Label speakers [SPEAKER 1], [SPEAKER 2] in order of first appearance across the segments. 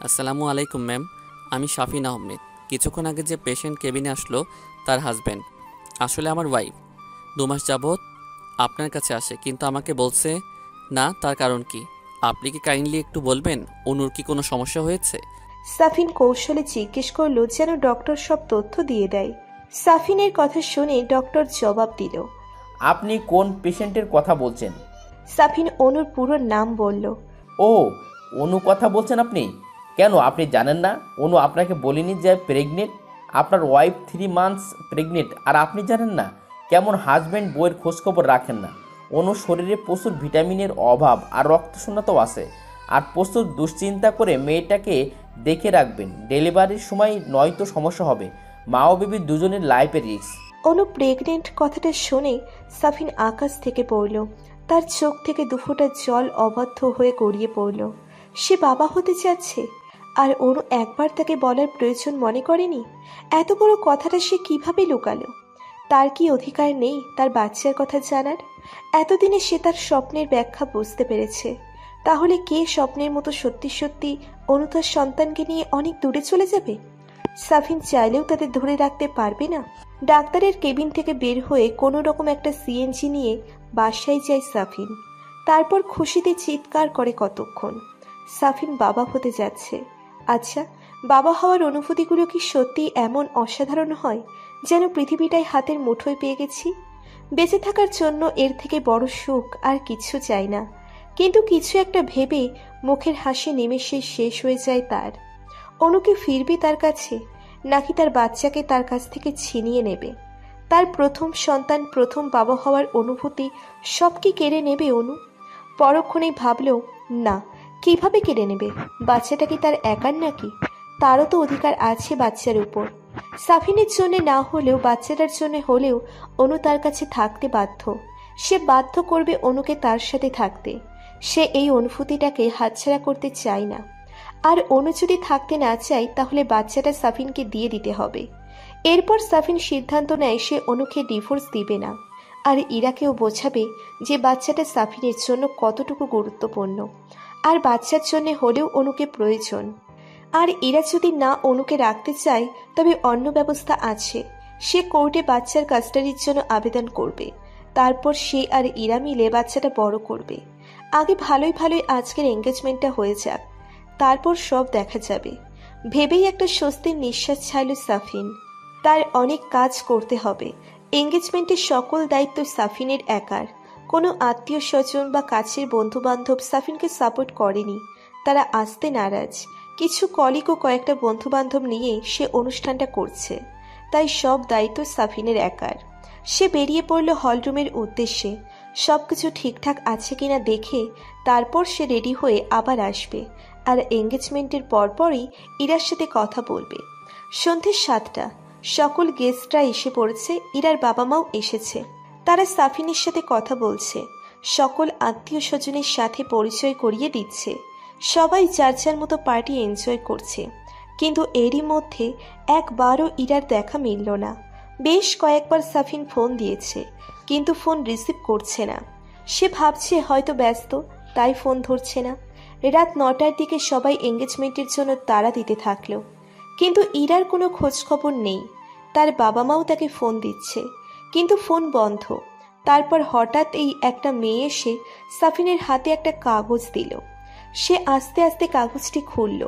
[SPEAKER 1] আসসালামু আলাইকুম ম্যাম। আমি শাফিন আহমেদ। কিছুক্ষণ আগে যে পেশেন্ট কেবিনে আসলো তার হাজব্যান্ড, আসলে আমার ওয়াইফ। 2 মাস যাবৎ আপনার কাছে আসে, কিন্তু আমাকে বলছে না। তার কারণ কি? আপনি কি কাইন্ডলি একটু বলবেন? অনুর কি কোনো সমস্যা হয়েছে?
[SPEAKER 2] সাফিন কৌশলে জিজ্ঞেস করলো যেন ডক্টর সব তথ্য দিয়ে দেয়। সাফিনের কথা শুনে ডক্টর জবাব দিল।
[SPEAKER 3] আপনি কোন পেশেন্টের কথা বলছেন?
[SPEAKER 2] সাফিন অনুর পুরো নাম বলল।
[SPEAKER 3] ও, অনু কথা বলছেন আপনি? কেন আপনি জানেন না অনু আপনাকে বলেনি যে প্রেগনেন্ট? আপনার ওয়াইফ 3 মান্থস প্রেগনেন্ট আর আপনি জানেন না? কেমন হাজব্যান্ড বইয়ের খোঁজখবর রাখেন না? অনুর শরীরে প্রচুর ভিটামিনের অভাব আর রক্তশূন্যতাও আছে। আর প্রচুর দুশ্চিন্তা করে মেয়েটাকে দেখে রাখবেন। ডেলিভারির সময় নয়তো সমস্যা হবে। মা ও বেবি দুজনের লাইফের রিস্ক।
[SPEAKER 2] অনু প্রেগনেন্ট কথাটা শুনে সাফিন আকাশ থেকে পড়ল। তার চোখ থেকে দুফোঁটা জল অবাধ্য হয়ে গড়িয়ে পড়ল। সে বাবা হতে চাচ্ছে, আর অনু একবার তাকে বলার প্রয়োজন মনে করেনি। এত বড় কথাটা সে কিভাবে লুকালো? তার কি অধিকার নেই তার বাচ্চার কথা জানার? এতদিনে সে তার স্বপ্নের ব্যাখ্যা বুঝতে পেরেছে। তাহলে কে স্বপ্নের মতো সত্যি সত্যি অনু তার সন্তানকে নিয়ে অনেক দূরে চলে যাবে? সাফিন চাইলেও তাদের ধরে রাখতে পারবে না। ডাক্তারের কেবিন থেকে বের হয়ে কোনো রকম একটা সিএনজি নিয়ে বাসায় যায় সাফিন। তারপর খুশিতে চিৎকার করে কতক্ষণ। সাফিন বাবা হতে যাচ্ছে। আচ্ছা, বাবা হওয়ার অনুভূতিগুলো কি সত্যি এমন অসাধারণ হয় যেন পৃথিবীটাই হাতের মুঠোয় পেয়ে গেছি? বেঁচে থাকার জন্য এর থেকে বড় সুখ আর কিছু চাই না। কিন্তু কিছু একটা ভেবে মুখের হাসি নিমেষে শেষ হয়ে যায় তার। অনুকে ফিরবে তার কাছে, নাকি তার বাচ্চাকে তার কাছ থেকে ছিনিয়ে নেবে? তার প্রথম সন্তান, প্রথম বাবা হওয়ার অনুভূতি সব কি কেড়ে নেবে অনু? পরক্ষণেই ভাবল, না, কিভাবে কেড়ে নেবে? বাচ্চাটা কি তার একার নাকি? তারও তো অধিকার আছে বাচ্চার উপর। সাফিনের জন্য না হলেও বাচ্চাটার জন্য হলেও অনু তার কাছে থাকতে বাধ্য। সে বাধ্য করবে অনুকে তার সাথে থাকতে। সে এই অনুভূতিটাকে হাতছাড়া করতে চায় না। আর অনু যদি থাকতে না চায় তাহলে বাচ্চাটা সাফিনকে দিয়ে দিতে হবে। এরপর সাফিন সিদ্ধান্ত নেয় সে অনুকে ডিভোর্স দিবে না। আর ইরাকেও বোঝাবে যে বাচ্চাটা সাফিনের জন্য কতটুকু গুরুত্বপূর্ণ, আর বাচ্চার জন্য হলেও অনুকে প্রয়োজন। আর ইরা যদি না অনুকে রাখতে চায় তবে অন্য ব্যবস্থা আছে। সে কোর্টে বাচ্চার কাস্টাডির জন্য আবেদন করবে। তারপর সে আর ইরা মিলে বাচ্চাটা বড় করবে। আগে ভালোই ভালোই আজকের এঙ্গেজমেন্টটা হয়ে যাক, তারপর সব দেখা যাবে ভেবেই একটা স্বস্তির নিঃশ্বাস ছাড়ল সাফিন। তার অনেক কাজ করতে হবে। এঙ্গেজমেন্টের সকল দায়িত্ব সাফিনের একার। কোনো আত্মীয় স্বজন বা কাছের বন্ধু বান্ধব সাফিনকে সাপোর্ট করেনি। তারা আসতে নারাজ। কিছু কলিগ ও কয়েকটা বন্ধু বান্ধব নিয়ে সে অনুষ্ঠানটা করছে, তাই সব দায়িত্ব সাফিনের একার। সে বেরিয়ে পড়ল হলরুমের উদ্দেশ্যে। সবকিছু ঠিকঠাক আছে কিনা দেখে তারপর সে রেডি হয়ে আবার আসবে। আর এঙ্গেজমেন্টের পরপরই ইরার সাথে কথা বলবে। সন্ধ্যে 7টা। সকল গেস্টরা এসে পড়েছে। ইরার বাবা মাও এসেছে। তারা সাফিনের সাথে কথা বলছে। সকল আত্মীয় স্বজনের সাথে পরিচয় করিয়ে দিচ্ছে। সবাই যার যার মতো পার্টি এনজয় করছে। কিন্তু এরই মধ্যে একবারও ইরার দেখা মিলল না। বেশ কয়েকবার সাফিন ফোন দিয়েছে, কিন্তু ফোন রিসিভ করছে না। সে ভাবছে হয়তো ব্যস্ত, তাই ফোন ধরছে না। রাত 9টার দিকে সবাই এঙ্গেজমেন্টের জন্য তাড়া দিতে থাকলো, কিন্তু ইরার কোনো খোঁজ খবর নেই। তার বাবা মাও তাকে ফোন দিচ্ছে, কিন্তু ফোন বন্ধ। তারপর হঠাৎ এই একটা মেয়ে এসে সাফিনের হাতে একটা কাগজ দিল। সে আস্তে আস্তে কাগজটি খুলল।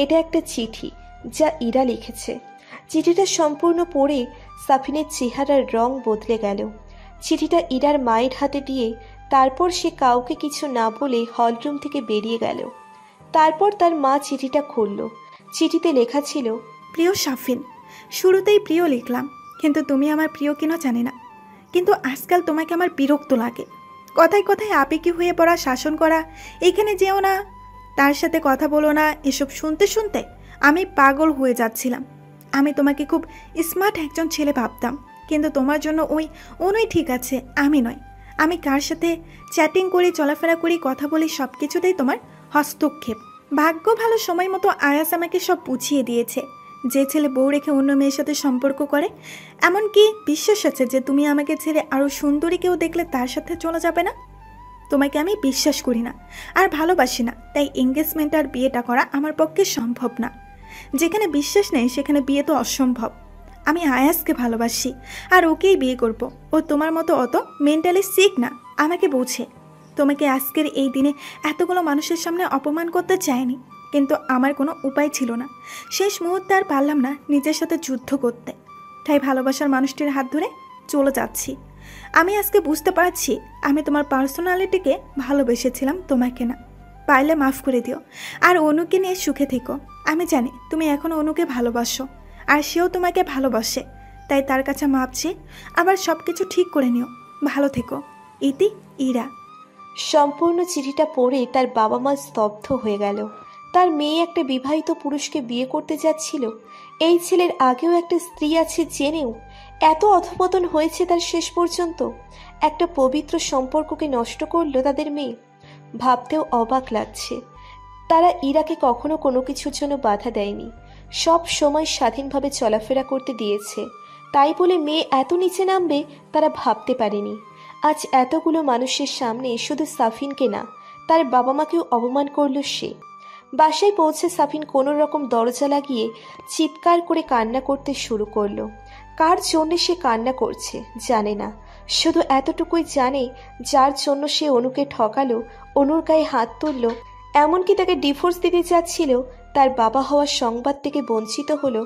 [SPEAKER 2] এটা একটা চিঠি, যা ইরা লিখেছে। চিঠিটা সম্পূর্ণ পড়ে সাফিনের চেহারার রং বদলে গেল। চিঠিটা ইরার মায়ের হাতে দিয়ে তারপর সে কাউকে কিছু না বলে হলরুম থেকে বেরিয়ে গেল। তারপর তার মা চিঠিটা খুলল। চিঠিতে লেখা ছিল,
[SPEAKER 4] প্রিয় সাফিন, শুরুতেই প্রিয় লিখলাম, কিন্তু তুমি আমার প্রিয় কিনা জানি না। কিন্তু আজকাল তোমাকে আমার বিরক্ত লাগে। কথায় কথায় আবেগী হয়ে পড়া, শাসন করা, এখানে যেও না, তার সাথে কথা বলো না, এসব শুনতে শুনতে আমি পাগল হয়ে যাচ্ছিলাম। আমি তোমাকে খুব স্মার্ট একজন ছেলে ভাবতাম, কিন্তু তোমার জন্য ওই ঠিক আছে, আমি নয়। আমি কার সাথে চ্যাটিং করি, চলাফেরা করি, কথা বলি, সব কিছুতেই তোমার হস্তক্ষেপ। ভাগ্য ভালো, সময় মতো আয়াস আমাকে সব বুঝিয়ে দিয়েছে। যে ছেলে বউ রেখে অন্য মেয়ের সাথে সম্পর্ক করে, এমনকি বিশ্বাস আছে যে তুমি আমাকে ছেড়ে আরও সুন্দরী কেউ দেখলে তার সাথে চলে যাবে না। তোমাকে আমি বিশ্বাস করি না আর ভালোবাসি না, তাই এঙ্গেজমেন্ট আর বিয়েটা করা আমার পক্ষে সম্ভব না। যেখানে বিশ্বাস নেই সেখানে বিয়ে তো অসম্ভব। আমি আয়াসকে ভালোবাসি আর ওকেই বিয়ে করব। ও তোমার মতো অত মেন্টালি সিক না, আমাকে বোঝে। তোমাকে আজকের এই দিনে এতগুলো মানুষের সামনে অপমান করতে চাইনি, কিন্তু আমার কোনো উপায় ছিল না। শেষ মুহূর্তে আর পারলাম না নিজের সাথে যুদ্ধ করতে, তাই ভালোবাসার মানুষটির হাত ধরে চলে যাচ্ছি। আমি আজকে বুঝতে পারছি আমি তোমার পার্সোনালিটিকে ভালোবেসেছিলাম, তোমাকে না। পারলে মাফ করে দিও আর অনুকে নিয়ে সুখে থেকো। আমি জানি তুমি এখন অনুকে ভালোবাসো আর সেও তোমাকে ভালোবাসে, তাই তার কাছে মাপ চেয়ে আবার সব কিছু ঠিক করে নিও। ভালো থেকো। ইতি, ইরা।
[SPEAKER 2] সম্পূর্ণ চিঠিটা পড়ে তার বাবা মা স্তব্ধ হয়ে গেল। তার মেয়ে একটা বিবাহিত পুরুষকে বিয়ে করতে যাচ্ছিল, এই ছেলের আগেও একটা স্ত্রী আছে জেনেও এত অধপতন হয়েছে তার শেষ পর্যন্ত। একটা পবিত্র সম্পর্ককে নষ্ট করলো তাদের মেয়ে। ভাবতেও অবাক লাগছে। তারা ইরাকে কখনো কোনো কিছুর জন্য বাধা দেয়নি, সব সময় স্বাধীনভাবে চলাফেরা করতে দিয়েছে। তাই বলে মেয়ে এত নিচে নামবে তারা ভাবতে পারেনি। আজ এতগুলো মানুষের সামনে শুধু সাফিনকে না, তার বাবা মাকেও অপমান করল সে। বাসায় পৌঁছে সাফিন কোনো রকম দরজা লাগিয়ে চিৎকার করে কান্না করতে শুরু করলো। কার জন্য সে কান্না করছে জানে না, শুধু এতটুকুই জানে যার জন্য সে অনুকে ঠকালো, অনুর গায়ে হাত তুললো, এমনকি তাকে ডিভোর্স দিতে চাচ্ছিল, তার বাবা হওয়ার সংবাদ থেকে বঞ্চিত হলো,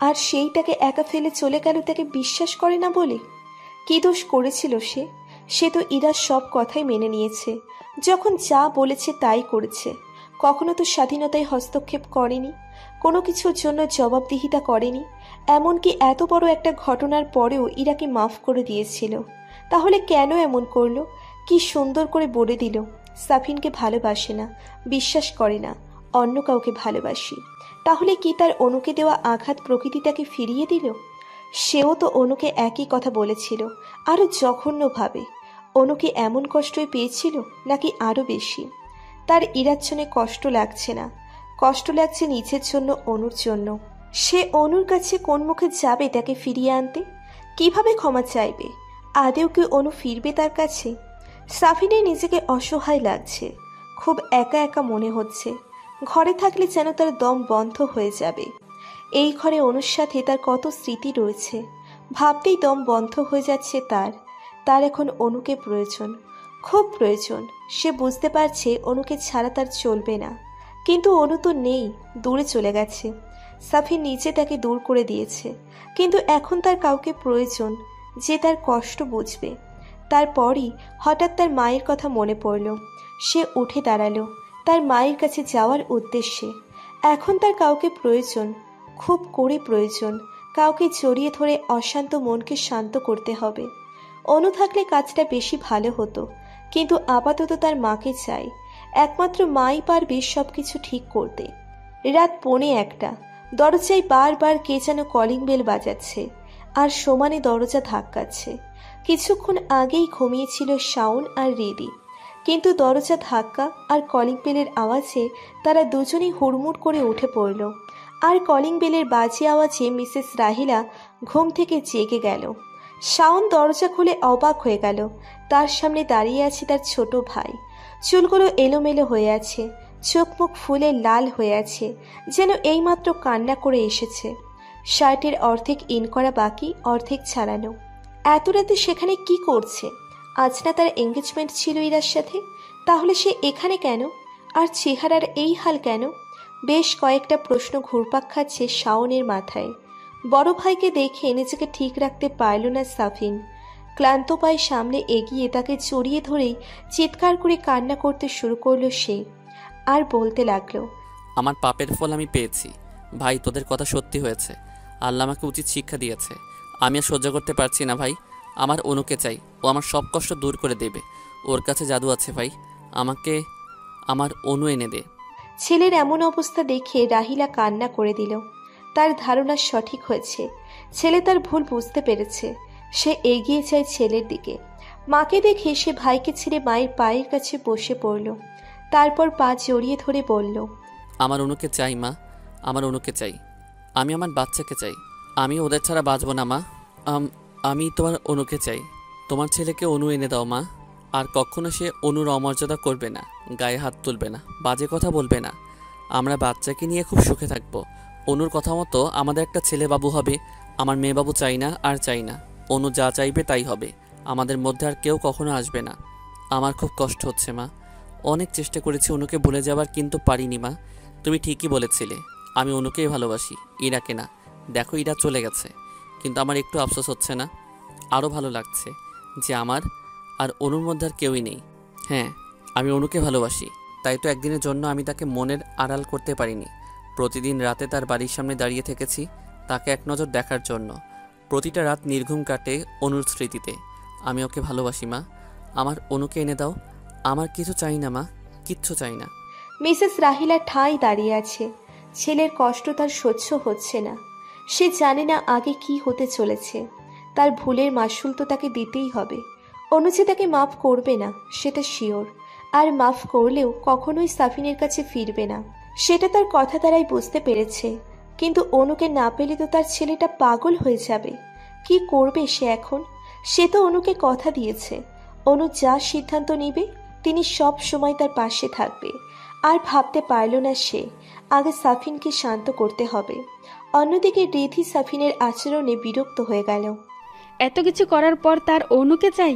[SPEAKER 2] আর সেই তাকে একা ফেলে চলে গেল তাকে বিশ্বাস করে না বলে। কি দোষ করেছিল সে? সে তো ইরার সব কথাই মেনে নিয়েছে, যখন যা বলেছে তাই করেছে। কখনো তো স্বাধীনতায় হস্তক্ষেপ করেনি, কোনো কিছুর জন্য জবাবদিহিতা করেনি। এমনকি এত বড় একটা ঘটনার পরেও ইরাকে মাফ করে দিয়েছিল। তাহলে কেন এমন করলো? কি সুন্দর করে বলে দিল সাফিনকে ভালোবাসে না, বিশ্বাস করে না, অন্য কাউকে ভালোবাসি। তাহলে কি তার অনুকে দেওয়া আঘাত প্রকৃতি তাকে ফিরিয়ে দিল? সেও তো অনুকে একই কথা বলেছিল, আরো জঘন্যভাবে। অনুকে এমন কষ্টই পেয়েছিল নাকি আরো বেশি? তার ইরার জন্য কষ্ট লাগছে না, কষ্ট লাগছে নিজের জন্য, অনুর জন্য। সে অনুর কাছে কোন মুখে যাবে তাকে ফিরিয়ে আনতে? কিভাবে ক্ষমা চাইবে? আদেও কি অনু ফিরবে তার কাছে? সাফিনের নিজেকে অসহায় লাগছে, খুব একা একা মনে হচ্ছে। ঘরে থাকলে যেন তার দম বন্ধ হয়ে যাবে। এই ঘরে অনুর সাথে তার কত স্মৃতি রয়েছে, ভাবতেই দম বন্ধ হয়ে যাচ্ছে তার। তার এখন অনুকে প্রয়োজন, খুব প্রয়োজন। সে বুঝতে পারছে অনুকে ছাড়া তার চলবে না, কিন্তু অনু তো নেই, দূরে চলে গেছে। সাফিন নিচে তাকে দূর করে দিয়েছে, কিন্তু এখন তার কাউকে প্রয়োজন যে তার কষ্ট বুঝবে। তারপরই হঠাৎ তার মায়ের কথা মনে পড়ল। সে উঠে দাঁড়ালো তার মায়ের কাছে যাওয়ার উদ্দেশ্যে। এখন তার কাউকে প্রয়োজন, খুব করে প্রয়োজন। কাউকে জড়িয়ে ধরে অশান্ত মনকে শান্ত করতে হবে। অনু থাকলে কাজটা বেশি ভালো হতো, কিন্তু আপাতত তার মাকে চাই। একমাত্র মাই পারবে সবকিছু ঠিক করতে। রাত 1:45, দরজায় বারবার কে যেন কলিং বেল বাজাচ্ছে আর সমানে দরজা ধাক্কাচ্ছে। কিছুক্ষণ আগেই ঘুমিয়েছিল শাওন আর রিদি, কিন্তু দরজা ধাক্কা আর কলিং বেলের আওয়াজে তারা দুজনেই হুড়মুড় করে উঠে পড়ল। আর কলিং বেলের বাজে আওয়াজে মিসেস রাহিলা ঘুম থেকে জেগে গেল। শাওন দরজা খুলে অবাক হয়ে গেল। তার সামনে দাঁড়িয়ে আছে তার ছোট ভাই। চুলগুলো এলোমেলো হয়ে আছে, চোখ মুখ ফুলে লাল হয়ে আছে, যেন এইমাত্র কান্না করে এসেছে। শার্টের অর্ধেক ইন করা বাকি, অর্ধেক ছাড়ানো। এত রাতে সেখানে কি করছে? আজ না তার এঙ্গেজমেন্ট ছিল ইরার সাথে, তাহলে সে এখানে কেন? আর চেহারার এই হাল কেন? বেশ কয়েকটা প্রশ্ন ঘুরপাক খাচ্ছে শাওনের মাথায়। বড় ভাইকে দেখে নিজেকে ঠিক রাখতে পারল না সাফিন। ক্লান্ত পায়ে সামনে এগিয়ে তাকে জড়িয়ে ধরেই চিৎকার করে কান্না করতে শুরু করলো সে। আর বলতে লাগলো,
[SPEAKER 1] আমার পাপের ফল আমি পেয়েছি ভাই, তোদের কথা সত্যি হয়েছে। আল্লাহ আমাকে উচিত শিক্ষা দিয়েছে। আমি আর সহ্য করতে পারছি না ভাই, আমার অনুকে চাই। ও আমার সব কষ্ট দূর করে দেবে, ওর কাছে জাদু আছে ভাই, আমাকে আমার অনু এনে দে।
[SPEAKER 2] ছেলের এমন অবস্থা দেখে রাহিলা কান্না করে দিল। তার ধারণা সঠিক হয়েছে, ছেলে তার ভুল বুঝতে পেরেছে। সে এগিয়ে যায় ছেলের দিকে। মাকে দেখে সে ভাইকে ছেড়ে মায়ের পায়ের কাছে বসে পড়ল। তারপর পা জড়িয়ে ধরে বলল,
[SPEAKER 1] আমার অনুকে চাই মা, আমার অনুকে চাই। আমি আমার বাচ্চাকে চাই, আমি ওদের ছাড়া বাঁচব না মা। আমি তোমার অনুকে চাই। তোমার ছেলেকে অনু এনে দাও মা, আর কখনো সে অনুর অমর্যাদা করবে না, গায়ে হাত তুলবে না, বাজে কথা বলবে না। আমরা বাচ্চাকে নিয়ে খুব সুখে থাকব। অনুর কথা মতো আমাদের একটা ছেলে বাবু হবে। আমার মেয়ে বাবু চাই না আর চাই না। অনু যা চাইবে তাই হবে। আমাদের মধ্যে আর কেউ কখনো আসবে না। আমার খুব কষ্ট হচ্ছে মা। অনেক চেষ্টা করেছি অনুকে ভুলে যাবার, কিন্তু পারিনি মা। তুমি ঠিকই বলেছিলে, আমি অনুকেই ভালোবাসি, ইরাকে না। দেখো ইরা চলে গেছে, কিন্তু আমার একটু আফসোস হচ্ছে না। আরও ভালো লাগছে যে আমার আর অনুর মধ্যে আর কেউই নেই। হ্যাঁ, আমি অনুকে ভালোবাসি, তাই তো একদিনের জন্য আমি তাকে মনের আড়াল করতে পারিনি। প্রতিদিন রাতে তার বাড়ির সামনে দাঁড়িয়ে থেকেছি তাকে এক নজর দেখার জন্য। প্রতিটা রাত নির্ঘুম কাটে অনুর স্মৃতিতে। আমি ওকে ভালোবাসি মা। আমার অনুকে এনে দাও। আমার কিছু চাই না মা, কিচ্ছু চাই না।
[SPEAKER 2] মিসেস রাহিলা ঠাঁই দাঁড়িয়ে আছে। ছেলের কষ্ট তার সহ্য হচ্ছে না। সে জানে না আগে কি হতে চলেছে। তার ভুলের মাসুল তো তাকে দিতেই হবে। অনু যে তাকে মাফ করবে না সেটা শিওর। আর মাফ করলেও কখনোই সাফিনের কাছে ফিরবে না, সেটা তার কথা দ্বারাই বুঝতে পেরেছে। কিন্তু অনুকে না পেলে তো তার ছেলেটা পাগল হয়ে যাবে। কি করবে সে এখন? সে তো অনুকে কথা দিয়েছে, অনু যা সিদ্ধান্ত নিবে তিনি সব সময় তার পাশে থাকবে। আর ভাবতে পারল না সে আগে সাফিনকে শান্ত করতে হবে। অন্যদিকে রিধি সাফিনের আচরণে বিরক্ত হয়ে গেল।
[SPEAKER 5] এত কিছু করার পর তার অনুকে চাই?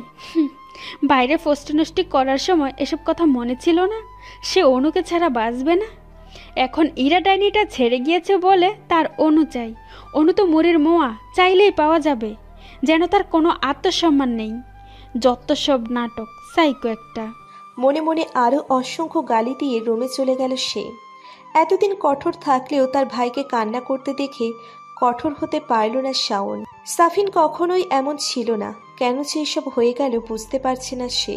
[SPEAKER 5] বাইরে ফষ্টি করার সময় এসব কথা মনে ছিল না? সে অনুকে ছাড়া বাঁচবে না। এখন ইরা ডাইনিটা ছেড়ে গিয়েছে বলে তার অনু চাই। অনু তো মুড়ির মোয়া, চাইলেই পাওয়া যাবে। যেন তার কোনো আত্মসম্মান নেই। যত সব নাটক, সাইকো একটা।
[SPEAKER 2] মনে মনে আরো অসংখ্য গালি দিয়ে রুমে চলে গেল সে। এতদিন কঠোর থাকলেও তার ভাইকে কান্না করতে দেখে কঠোর হতে পারল না শাওন। সাফিন কখনোই এমন ছিল না, কেন যে এসব হয়ে গেল বুঝতে পারছে না সে।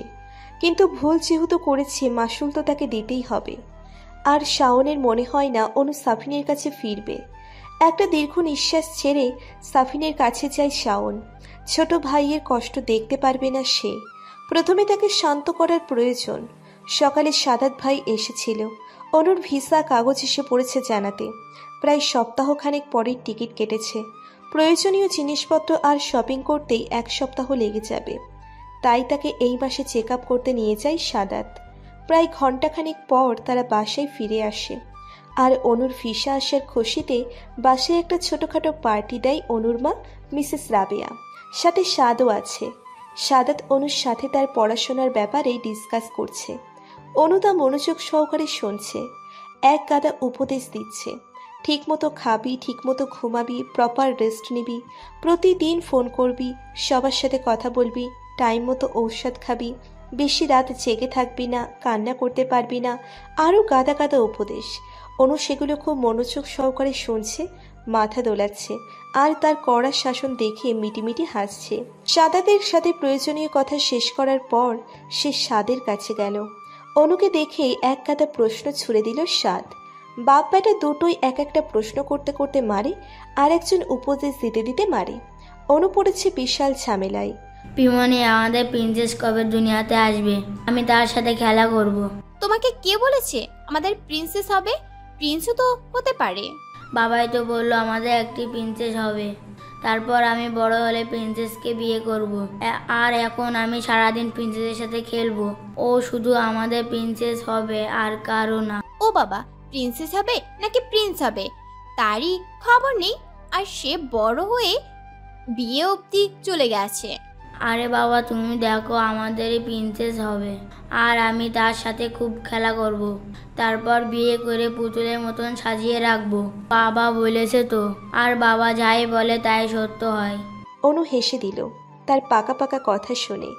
[SPEAKER 2] কিন্তু ভুল যেহেতু করেছে মাসুল তো তাকে দিতেই হবে। আর শাওনের মনে হয় না অনু সাফিনের কাছে ফিরবে। একটা দীর্ঘ নিঃশ্বাস ছেড়ে সাফিনের কাছে যায় শাওন। ছোট ভাইয়ের কষ্ট দেখতে পারবে না সে। প্রথমে তাকে শান্ত করার প্রয়োজন। সকালে সাদাত ভাই এসেছিল। অনুর ভিসা কাগজ এসে পড়েছে জানাতে। প্রায় সপ্তাহখানেক পরের টিকিট কেটেছে। প্রয়োজনীয় জিনিসপত্র আর শপিং করতেই এক সপ্তাহ লেগে যাবে। তাই তাকে এই মাসে চেক আপ করতে নিয়ে যায় সাদাত। প্রায় ঘণ্টাখানেক পর তারা বাসায় ফিরে আসে। আর অনুর ভিসা আসার খুশিতে বাসায় একটা ছোটখাটো পার্টি দেয় অনুর মা মিসেস রাবেয়া। সাথে স্বাদও আছে। সাদাত অনুর সাথে তার পড়াশোনার ব্যাপারে ডিসকাস করছে। অনু তা মনোযোগ সহকারে শুনছে। এক গাদা উপদেশ দিচ্ছে। ঠিকমতো খাবি, ঠিকমতো ঘুমাবি, প্রপার রেস্ট নিবি, প্রতিদিন ফোন করবি, সবার সাথে কথা বলবি, টাইম মতো ঔষধ খাবি, বেশি রাত জেগে থাকবি না, কান্না করতে পারবি না, আরও গাদা গাদা উপদেশ। অনু সেগুলো খুব মনোযোগ সহকারে শুনছে, মাথা দোলাচ্ছে আর তার কড়া শাসন দেখে মিটিমিটি হাসছে। সাদাতের সাথে প্রয়োজনীয় কথা শেষ করার পর সে সাদের কাছে গেল। অনুকে দেখে এক গাদা প্রশ্ন ছুড়ে দিল সাদ। বাপ বেটা দুটোই এক একটা প্রশ্ন করতে করতে মারে, আর একজন উপদেশ দিতে দিতে মারে। অনু পড়েছে বিশাল ঝামেলায়।
[SPEAKER 6] পিমনি, আমাদের প্রিন্সেস কবে দুনিয়াতে আসবে? আমি তার সাথে খেলা করব।
[SPEAKER 7] তোমাকে কে বলেছে আমাদের প্রিন্সেস হবে? প্রিন্সও তো হতে পারে।
[SPEAKER 6] বাবাই তো বললো আমাদের একটি প্রিন্সেস হবে। তারপর আমি বড় হলে প্রিন্সেসকে বিয়ে করব। আর এখন আমি সারাদিন প্রিন্সেসের সাথে খেলবো। ও শুধু আমাদের প্রিন্সেস হবে, আর কারো না।
[SPEAKER 7] ও বাবা, প্রিন্সেস হবে নাকি প্রিন্স হবে তারই খবর নেই, আর সে বড় হয়ে বিয়ে অবধি চলে গেছে।
[SPEAKER 6] আরে বাবা, তুমি দেখো, আমাদেরই প্রিন্সেস হবে, আর আমি তার সাথে খুব খেলা করব। তারপর বিয়ে করে পুতুলের মতন সাজিয়ে রাখবো। বাবা বলেছে তো, আর বাবা যাই বলে তাই সত্য হয়।
[SPEAKER 2] অনু হেসে দিল তার পাকা পাকা কথা শুনে।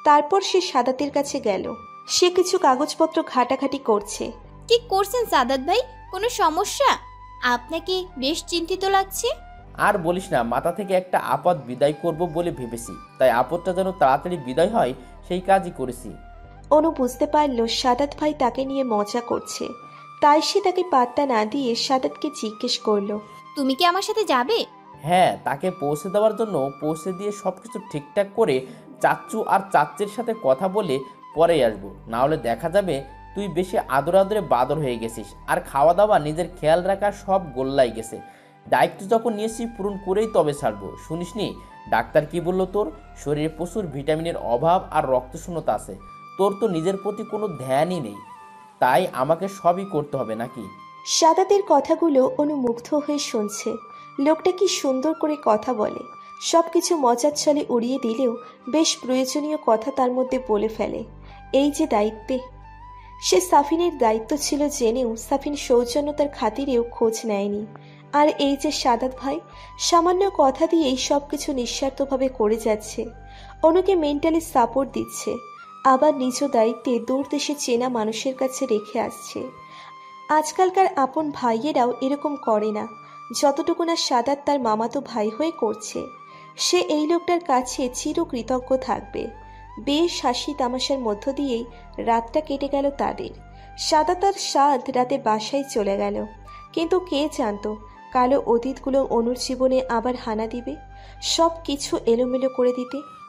[SPEAKER 2] তারপর সে সাদাতের কাছে গেল। সে কিছু কাগজপত্র ঘাটাঘাটি করছে।
[SPEAKER 7] কি করছেন সাদাত ভাই? কোনো সমস্যা? আপনাকে বেশ চিন্তিত লাগছে।
[SPEAKER 3] আর বলিস না, মাথা থেকে একটা আপদ বিদায় করব বলে ভেবেছি, তাই আপদটা যেন তাড়াতাড়ি বিদায় হয় সেই কাজই করেছি।
[SPEAKER 2] অনু বুঝতে পারল সাদাত ভাই তাকে নিয়ে মজা করছে। তাই সে তাকে পাত্তা না দিয়ে সাদাতকে জিজ্ঞেস করলো,
[SPEAKER 7] তুমি কি আমার সাথে যাবে?
[SPEAKER 3] হ্যাঁ, তাকে পৌঁছে দেওয়ার জন্য পৌঁছে দিয়ে সব কিছু ঠিকঠাক করে চাচ্চু আর চাচ্চির সাথে কথা বলে পরেই আসবো। না হলে দেখা যাবে তুই বেশি আদরে আদরে বাদর হয়ে গেছিস, আর খাওয়া দাওয়া নিজের খেয়াল রাখা সব গোল্লাই গেছে। দায়িত্ব যখন নিয়েছি পূরণ করেই তবে ছাড়বো। শুনিসনি ডাক্তার কি বললো? তোর শরীরে প্রচুর ভিটামিনের অভাব আর রক্তশূন্যতা আছে। তোর তো নিজের প্রতি কোনো ধ্যানই নেই, তাই আমাকে সবই করতে হবে নাকি?
[SPEAKER 2] সাদাতের কথাগুলো অনু মুগ্ধ হয়ে শুনছে। লোকটা কি সুন্দর করে কথা বলে, সবকিছু মজার ছলে উড়িয়ে দিলেও বেশ প্রয়োজনীয় কথা তার মধ্যে বলে ফেলে। এই যে দায়িত্বে, সে সাফিনের দায়িত্ব ছিল জেনেও সাফিন সৌজন্যতার খাতিরেও খোঁজ নেয়নি। আর এই যে সাদাত ভাই সামান্য কথা দিয়েই সবকিছু নিঃস্বার্থভাবে করে যাচ্ছে, অনুকে মেন্টালি সাপোর্ট দিচ্ছে, আবার নিজ দায়িত্বে দূর দেশে চেনা মানুষের কাছে রেখে আসছে। আজকালকার আপন ভাইয়েরাও এরকম করে না, যতটুকু না সাদাত তার মামাতো ভাই হয়ে করছে। সে এই লোকটার কাছে চিরকৃতজ্ঞ থাকবে। বেশ হাসি তামাশার মধ্য দিয়েই রাতটা কেটে গেল তাদের। সাদাত আর সাদ রাতে বাসায় চলে গেল, কিন্তু কে জানতো কালো অতীতগুলো অনুর জীবনে আবার হানা দিবে, সব কিছু এলোমেলো করে দিতে।